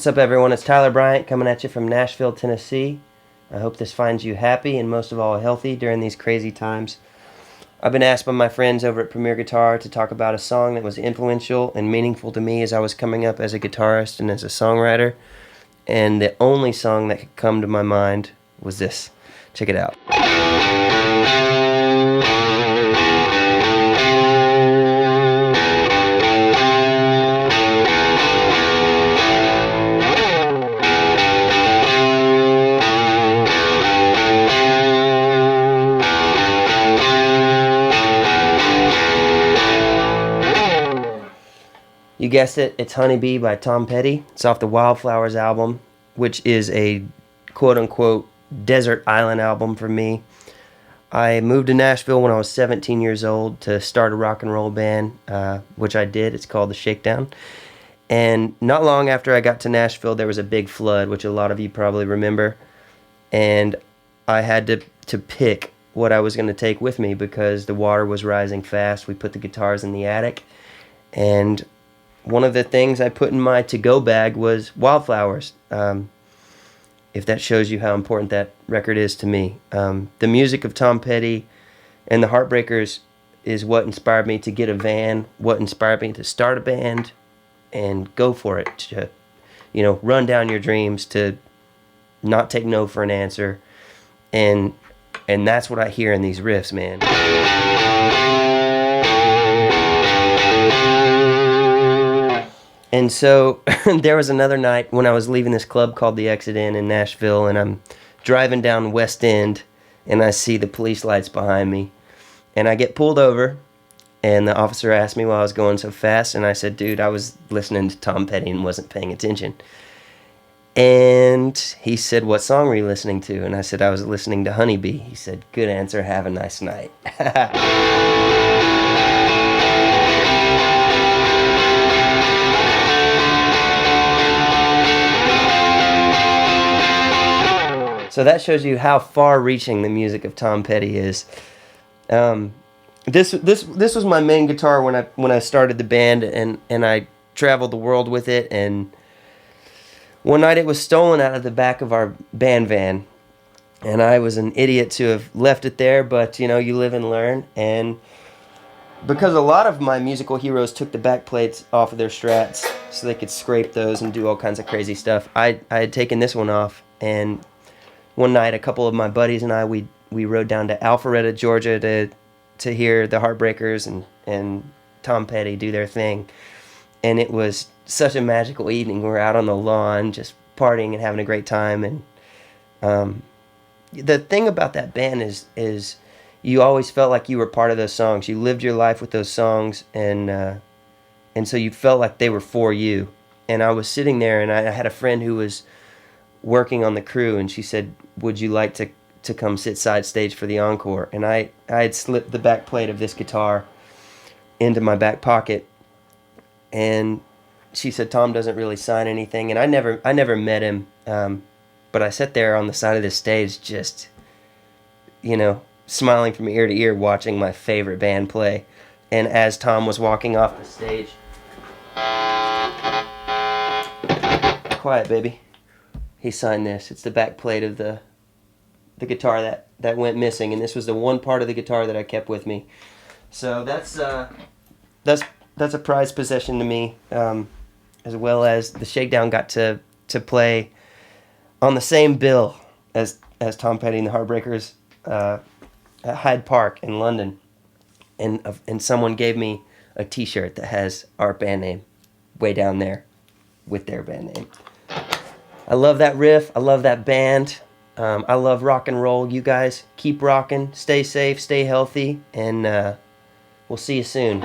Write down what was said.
What's up, everyone? It's Tyler Bryant coming at you from Nashville, Tennessee. I hope this finds you happy and most of all healthy during these crazy times. I've been asked by my friends over at Premier Guitar to talk about a song that was influential and meaningful to me as I was coming up as a guitarist and as a songwriter. And the only song that could come to my mind was this. Check it out. You guessed it, it's Honeybee by Tom Petty. It's off the Wildflowers album, which is a quote-unquote desert island album for me. I moved to Nashville when I was 17 years old to start a rock and roll band, which I did. It's called The Shakedown. And not long after I got to Nashville, there was a big flood, which a lot of you probably remember. And I had to pick what I was going to take with me because the water was rising fast. We put the guitars in the attic, and one of the things I put in my to-go bag was Wildflowers, if that shows you how important that record is to me. The music of Tom Petty and the Heartbreakers is what inspired me to get a van, what inspired me to start a band and go for it, to, run down your dreams, to not take no for an answer. And that's what I hear in these riffs, man. And so there was another night when I was leaving this club called the Exit Inn in Nashville, and I'm driving down West End, and I see the police lights behind me. And I get pulled over, and the officer asked me why I was going so fast, and I said, dude, I was listening to Tom Petty and wasn't paying attention. And he said, what song were you listening to? And I said, I was listening to Honeybee. He said, good answer, have a nice night. So that shows you how far-reaching the music of Tom Petty is. This was my main guitar when I started the band, and I traveled the world with it. And one night it was stolen out of the back of our band van, and I was an idiot to have left it there. But you live and learn. And because a lot of my musical heroes took the back plates off of their Strats so they could scrape those and do all kinds of crazy stuff, I had taken this one off. And one night, a couple of my buddies and I, we rode down to Alpharetta, Georgia to hear the Heartbreakers and Tom Petty do their thing. And it was such a magical evening. We were out on the lawn just partying and having a great time. And the thing about that band is you always felt like you were part of those songs. You lived your life with those songs, and so you felt like they were for you. And I was sitting there, and I had a friend who was working on the crew, and she said, would you like to come sit side stage for the encore? And I had slipped the back plate of this guitar into my back pocket, and she said, Tom doesn't really sign anything. And I never met him, but I sat there on the side of the stage just smiling from ear to ear, watching my favorite band play. And as Tom was walking off the stage, quiet baby, he signed this. It's the back plate of the guitar that went missing, and this was the one part of the guitar that I kept with me. So that's a prized possession to me, as well as the Shakedown got to play on the same bill as Tom Petty and the Heartbreakers at Hyde Park in London, and someone gave me a T-shirt that has our band name way down there with their band name. I love that riff. I love that band. I love rock and roll. You guys keep rocking. Stay safe. Stay healthy. And we'll see you soon.